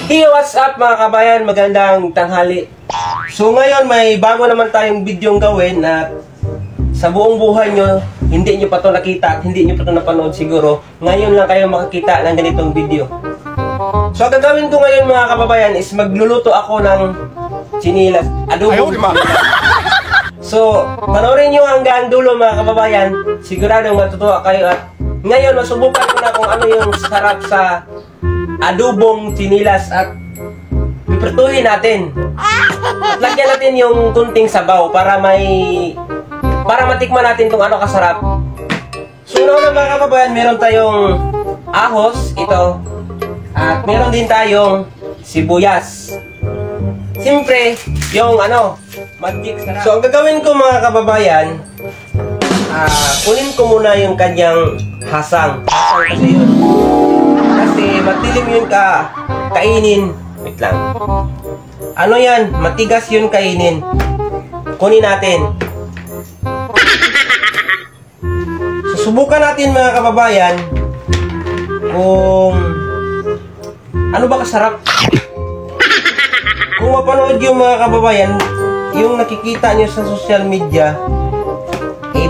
Hey, what's up mga kabayan? Magandang tanghali. So ngayon may bago naman tayong videong gawin na sa buong buhay nyo, hindi nyo pa ito nakita at hindi nyo pa ito napanood siguro. Ngayon lang kayo makakita ng ganitong video. So ang gagawin ko ngayon mga kababayan is magluluto ako ng chinilas. Adobo. So, panoorin nyo hanggang dulo mga kababayan. Siguradong matutuwa kayo at ngayon masubukan ko na kung ano yung sarap sa adobong chinilas at piprituhin natin. At lagyan natin yung kunting sabaw para matikman natin kung ano kasarap. So una mga kababayan, meron tayong ahos, ito. At meron din tayong sibuyas. Siyempre, yung magic sarap. So ang gagawin ko mga kababayan, kunin ko muna yung kanyang hasang. Hasang kasi yun. Kasi matilim yun kainin. Wait lang. Ano yan? Matigas yun kainin. Kunin natin. Susubukan natin mga kababayan kung ano ba kasarap. Kung mapanood yung mga kababayan, yung nakikita nyo sa social media,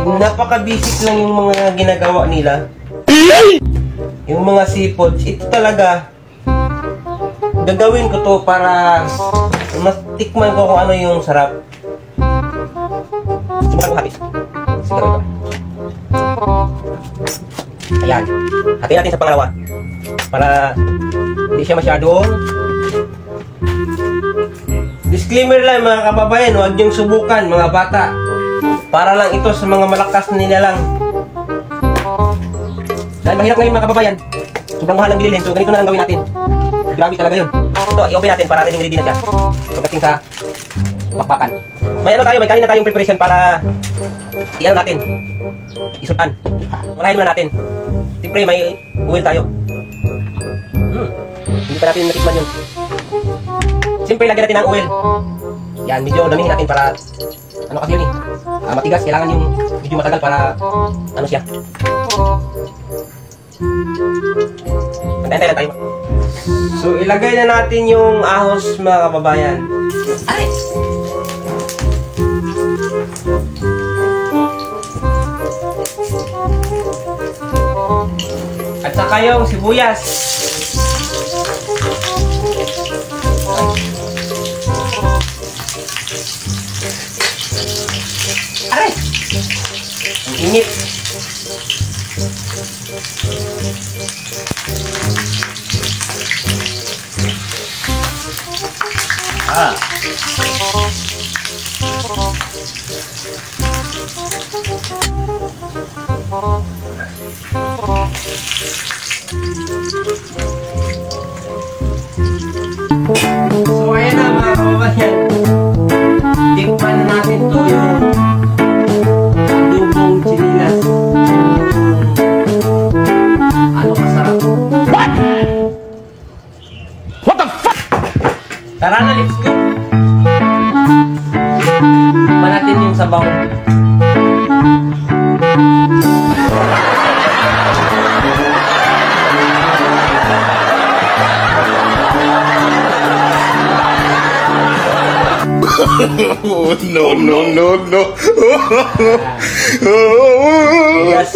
napaka-basic lang yung mga ginagawa nila. Yung mga seafoods, ito talaga gagawin ko to para matikman ko kung ano yung sarap. Subukan ko habis. Siguro ito. Ayan. Hatiin natin sa pangalawa para hindi siya masyadong. Disclaimer lang mga kababayan, huwag niyong subukan mga bata. Para lang ito sa mga malakas nila lang. Dahil mahirap ngayon mga kababayan, sobrang mahal ang bilhin, so ganito na lang gawin natin. Grabe talaga yun. Ito, i-open natin para ready na siya. Pagdating sa pakpakan. May kain na tayong preparation para i-ano natin. Isutan. Malahin muna natin. Siyempre may oil tayo. Hindi pa natin natikman yun. Siyempre lagyan natin ng oil. Yan, medyo damihin natin para kasi yun matigas, kailangan yung medyo matagal para siya. Pantay-antay lang tayo. So ilagay na natin yung ahos mga kababayan. Ay! At saka yung sibuyas. Aray! Ang init. So ayan na mga kababayan, tikman natin to yung adobong chinilas. Ano kasarap? What the fuck? Tara na, let's go. Tikman natin yung sabaw. No. Yes.